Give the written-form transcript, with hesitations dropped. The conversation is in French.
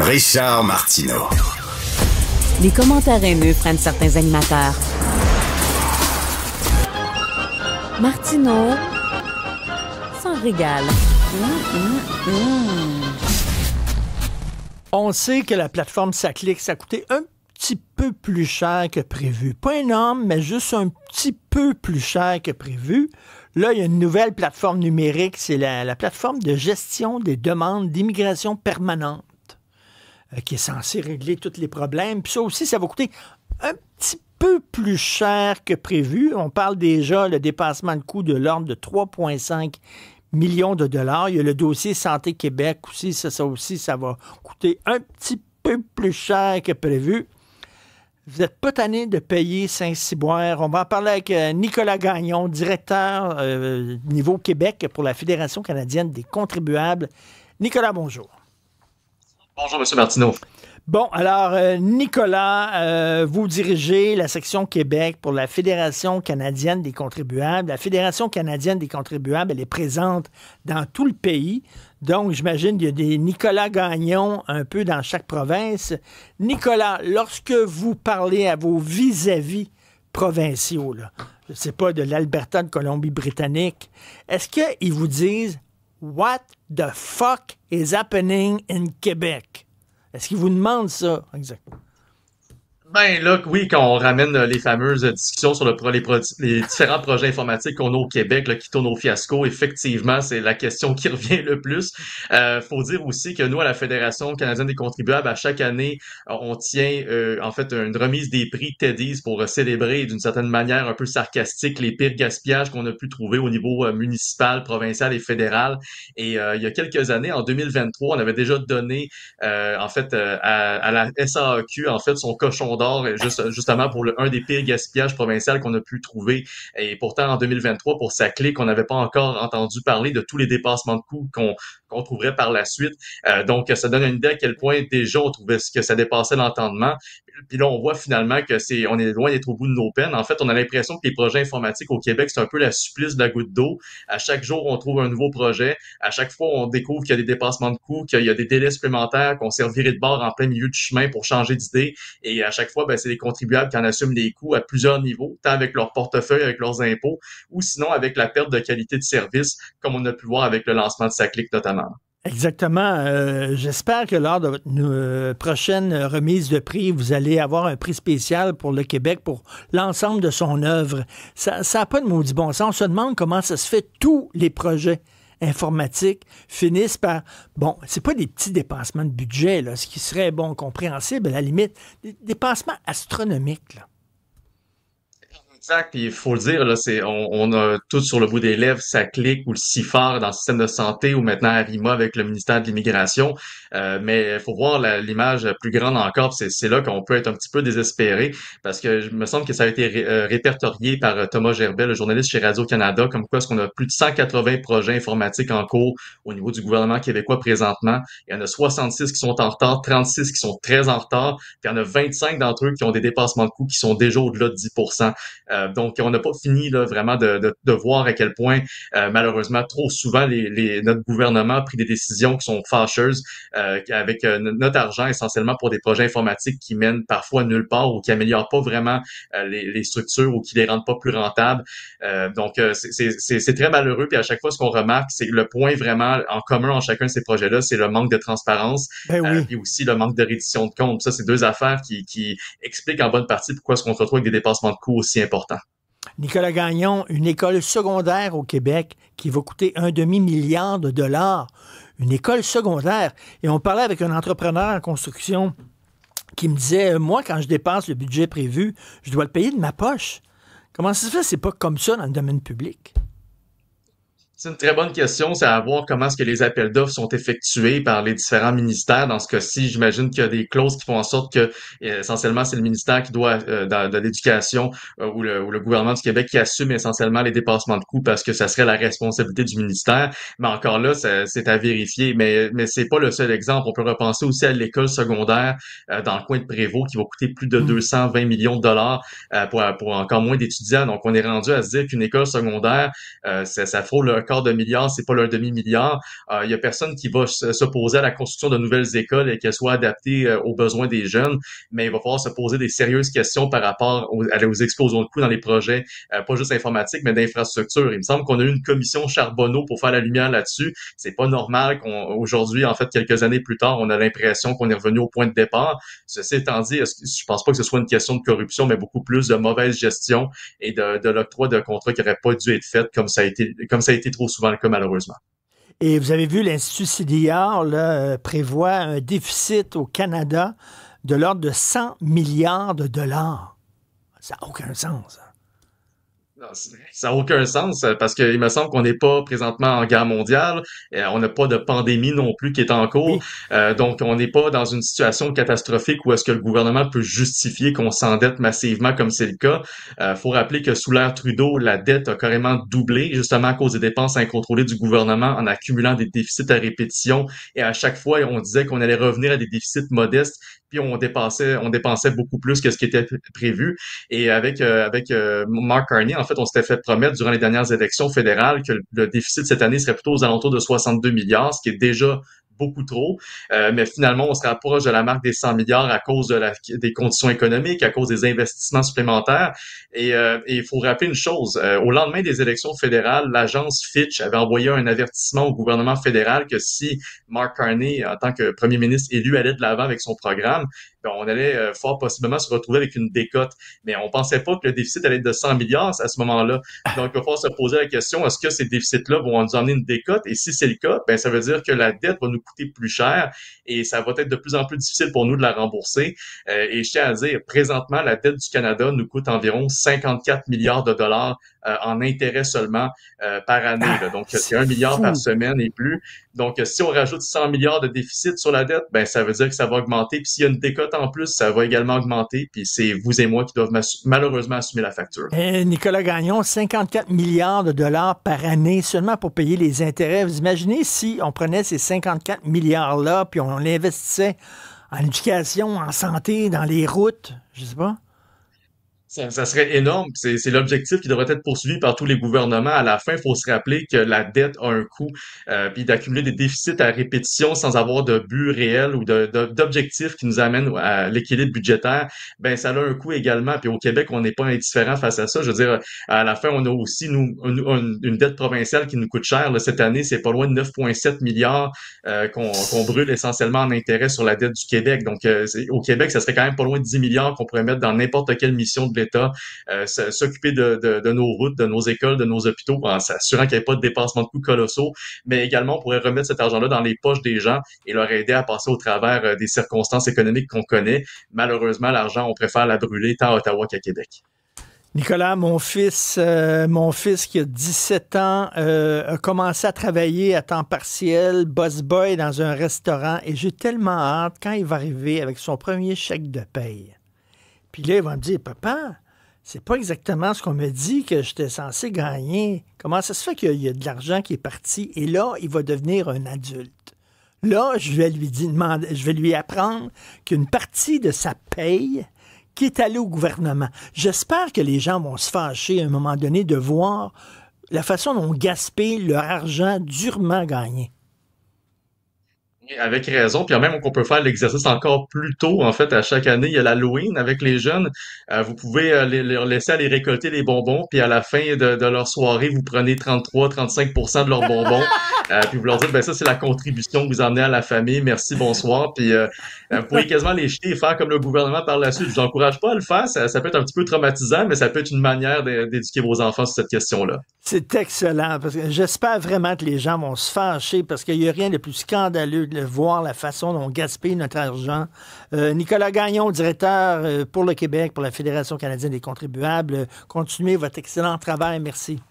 Richard Martineau. Les commentaires haineux prennent certains animateurs. Martineau s'en régale. On sait que la plateforme SACLIC, ça a coûté un petit peu plus cher que prévu. Pas énorme, mais juste un petit peu plus cher que prévu. Là, il y a une nouvelle plateforme numérique, c'est la plateforme de gestion des demandes d'immigration permanente qui est censée régler tous les problèmes. Puis ça aussi, ça va coûter un petit peu plus cher que prévu. On parle déjà le dépassement de coût de l'ordre de 3,5 millions de dollars. Il y a le dossier Santé Québec aussi. Ça aussi, ça va coûter un petit peu plus cher que prévu. Vous n'êtes pas tanné de payer Saint-Cyboire. On va en parler avec Nicolas Gagnon, directeur niveau Québec pour la Fédération canadienne des contribuables. Nicolas, bonjour. Bonjour, M. Martineau. Bon, alors, Nicolas, vous dirigez la section Québec pour la Fédération canadienne des contribuables. La Fédération canadienne des contribuables, elle est présente dans tout le pays. Donc, j'imagine qu'il y a des Nicolas Gagnon un peu dans chaque province. Nicolas, lorsque vous parlez à vos vis-à-vis provinciaux, là, je ne sais pas, de l'Alberta, de Colombie-Britannique, est-ce qu'ils vous disent « What the fuck is happening in Québec » ? Est-ce qu'ils vous demandent ça? Exactement. Ben là, oui, quand on ramène les fameuses discussions sur les différents projets informatiques qu'on a au Québec là, qui tournent au fiasco, effectivement, c'est la question qui revient le plus. Faut dire aussi que nous, à la Fédération canadienne des contribuables, à chaque année, on tient en fait une remise des prix TEDx pour célébrer d'une certaine manière un peu sarcastique les pires gaspillages qu'on a pu trouver au niveau municipal, provincial et fédéral. Et il y a quelques années, en 2023, on avait déjà donné en fait à la SAAQ en fait son cochon d'or, justement pour un des pires gaspillages provinciaux qu'on a pu trouver. Et pourtant, en 2023, pour SACLIC, on n'avait pas encore entendu parler de tous les dépassements de coûts qu'on trouverait par la suite. Donc, ça donne une idée à quel point déjà on trouvait que ça dépassait l'entendement. Puis là, on voit finalement que on est loin d'être au bout de nos peines. En fait, on a l'impression que les projets informatiques au Québec, c'est un peu la supplice de la goutte d'eau. À chaque jour, on trouve un nouveau projet. À chaque fois, on découvre qu'il y a des dépassements de coûts, qu'il y a des délais supplémentaires, qu'on s'est reviré de bord en plein milieu du chemin pour changer d'idée. Et à chaque fois, ben, c'est les contribuables qui en assument les coûts à plusieurs niveaux, tant avec leur portefeuille, avec leurs impôts, ou sinon avec la perte de qualité de service, comme on a pu voir avec le lancement de SACLIC notamment. Exactement. J'espère que lors de votre prochaine remise de prix, vous allez avoir un prix spécial pour le Québec, pour l'ensemble de son œuvre. Ça n'a pas de maudit bon sens. On se demande comment ça se fait. Tous les projets informatiques finissent par... Bon, c'est pas des petits dépassements de budget, là, ce qui serait, bon, compréhensible à la limite. Des dépassements astronomiques, là. Exact, puis il faut le dire, là, on a tout sur le bout des lèvres, SACLIC ou le CIFAR dans le système de santé ou maintenant ARIMA avec le ministère de l'Immigration. Mais il faut voir l'image plus grande encore, c'est là qu'on peut être un petit peu désespéré parce que je me semble que ça a été répertorié par Thomas Gerbet, le journaliste chez Radio-Canada, comme quoi est-ce qu'on a plus de 180 projets informatiques en cours au niveau du gouvernement québécois présentement. Il y en a 66 qui sont en retard, 36 qui sont très en retard, puis il y en a 25 d'entre eux qui ont des dépassements de coûts qui sont déjà au-delà de 10%. Donc, on n'a pas fini là, vraiment de voir à quel point, malheureusement, trop souvent, notre gouvernement a pris des décisions qui sont fâcheuses avec notre argent essentiellement pour des projets informatiques qui mènent parfois nulle part ou qui améliorent pas vraiment les structures ou qui les rendent pas plus rentables. Donc, c'est très malheureux. Puis à chaque fois, ce qu'on remarque, c'est que le point vraiment en commun en chacun de ces projets-là, c'est le manque de transparence puis aussi le manque de reddition de comptes. Ça, c'est deux affaires qui expliquent en bonne partie pourquoi est-ce qu'on se retrouve avec des dépassements de coûts aussi importants. Nicolas Gagnon, une école secondaire au Québec qui va coûter $1,5 milliard. Une école secondaire. Et on parlait avec un entrepreneur en construction qui me disait, moi, quand je dépasse le budget prévu, je dois le payer de ma poche. Comment ça se fait? C'est pas comme ça dans le domaine public. C'est une très bonne question, c'est à voir comment est-ce que les appels d'offres sont effectués par les différents ministères. Dans ce cas-ci, j'imagine qu'il y a des clauses qui font en sorte que essentiellement c'est le ministère qui doit de l'éducation ou le gouvernement du Québec qui assume essentiellement les dépassements de coûts parce que ça serait la responsabilité du ministère. Mais encore là, c'est à vérifier. Mais c'est pas le seul exemple. On peut repenser aussi à l'école secondaire dans le coin de Prévost qui va coûter plus de 220 millions de dollars pour encore moins d'étudiants. Donc on est rendu à se dire qu'une école secondaire, ça frôle quart de milliard, c'est pas le demi-milliard. Il y a personne qui va s'opposer à la construction de nouvelles écoles et qu'elles soient adaptées aux besoins des jeunes, mais il va falloir se poser des sérieuses questions par rapport aux explosions de coûts dans les projets, pas juste informatiques, mais d'infrastructures. Il me semble qu'on a eu une commission Charbonneau pour faire la lumière là-dessus. C'est pas normal qu'aujourd'hui, en fait, quelques années plus tard, on a l'impression qu'on est revenu au point de départ. Ceci étant dit, je pense pas que ce soit une question de corruption, mais beaucoup plus de mauvaise gestion et de l'octroi de contrats qui n'auraient pas dû être faits comme ça a été trop souvent le cas, malheureusement. Et vous avez vu, l'Institut CDR là, prévoit un déficit au Canada de l'ordre de 100 milliards de dollars. Ça n'a aucun sens. Non, ça n'a aucun sens parce qu'il me semble qu'on n'est pas présentement en guerre mondiale. On n'a pas de pandémie non plus qui est en cours. Oui. Donc, on n'est pas dans une situation catastrophique où est-ce que le gouvernement peut justifier qu'on s'endette massivement comme c'est le cas. Faut rappeler que sous l'ère Trudeau, la dette a carrément doublé justement à cause des dépenses incontrôlées du gouvernement en accumulant des déficits à répétition. Et à chaque fois, on disait qu'on allait revenir à des déficits modestes, puis on dépensait beaucoup plus que ce qui était prévu. Et avec Mark Carney, en fait, on s'était fait promettre durant les dernières élections fédérales que le déficit cette année serait plutôt aux alentours de 62 milliards, ce qui est déjà beaucoup trop. Mais finalement, on se rapproche de la marque des 100 milliards à cause des conditions économiques, à cause des investissements supplémentaires. Et il faut rappeler une chose. Au lendemain des élections fédérales, l'agence Fitch avait envoyé un avertissement au gouvernement fédéral que si Mark Carney, en tant que premier ministre élu, allait de l'avant avec son programme, ben, on allait fort possiblement se retrouver avec une décote. Mais on pensait pas que le déficit allait être de 100 milliards à ce moment-là. Donc, il va falloir se poser la question, est-ce que ces déficits-là vont nous emmener une décote? Et si c'est le cas, ben, ça veut dire que la dette va nous coûter plus cher et ça va être de plus en plus difficile pour nous de la rembourser. Et je tiens à dire, présentement, la dette du Canada nous coûte environ 54 milliards de dollars en intérêt seulement par année. Là. Donc, c'est 1 milliard par semaine et plus. Donc, si on rajoute 100 milliards de déficit sur la dette, ben ça veut dire que ça va augmenter. Puis s'il y a une décote en plus, ça va également augmenter. Puis c'est vous et moi qui doivent malheureusement assumer la facture. Nicolas Gagnon, 54 milliards de dollars par année seulement pour payer les intérêts. Vous imaginez si on prenait ces 54 milliards-là puis on l'investissait en éducation, en santé, dans les routes, je sais pas. Ça serait énorme. C'est l'objectif qui devrait être poursuivi par tous les gouvernements. À la fin, il faut se rappeler que la dette a un coût, puis d'accumuler des déficits à répétition sans avoir de but réel ou d'objectif qui nous amène à l'équilibre budgétaire, ben ça a un coût également. Puis au Québec, on n'est pas indifférent face à ça. Je veux dire, à la fin, on a aussi une dette provinciale qui nous coûte cher. Là, cette année, c'est pas loin de 9,7 milliards qu'on brûle essentiellement en intérêt sur la dette du Québec. Donc, au Québec, ça serait quand même pas loin de 10 milliards qu'on pourrait mettre dans n'importe quelle mission de l'État, s'occuper de nos routes, de nos écoles, de nos hôpitaux, en s'assurant qu'il n'y ait pas de dépassement de coûts colossaux, mais également on pourrait remettre cet argent-là dans les poches des gens et leur aider à passer au travers des circonstances économiques qu'on connaît. Malheureusement, l'argent, on préfère la brûler tant à Ottawa qu'à Québec. Nicolas, mon fils qui a 17 ans a commencé à travailler à temps partiel, boss boy dans un restaurant, et j'ai tellement hâte quand il va arriver avec son premier chèque de paye. Puis là, il va me dire, papa, c'est pas exactement ce qu'on me dit que j'étais censé gagner. Comment ça se fait qu'il y a de l'argent qui est parti? Et là, il va devenir un adulte. Là, je vais lui apprendre qu'une partie de sa paye qui est allée au gouvernement. J'espère que les gens vont se fâcher à un moment donné de voir la façon dont on gaspille leur argent durement gagné. Avec raison, puis même qu'on peut faire l'exercice encore plus tôt. En fait, à chaque année, il y a l'Halloween avec les jeunes. Vous pouvez leur laisser aller récolter les bonbons, puis à la fin de leur soirée, vous prenez 33-35% de leurs bonbons, puis vous leur dites, ben ça, c'est la contribution que vous emmenez à la famille. Merci, bonsoir. Puis vous pouvez quasiment les jeter et faire comme le gouvernement par la suite. Je vous encourage pas à le faire. Ça peut être un petit peu traumatisant, mais ça peut être une manière d'éduquer vos enfants sur cette question-là. C'est excellent, parce que j'espère vraiment que les gens vont se fâcher, parce qu'il n'y a rien de plus scandaleux de voir la façon dont on gaspille notre argent. Nicolas Gagnon, directeur pour le Québec, pour la Fédération canadienne des contribuables, continuez votre excellent travail. Merci.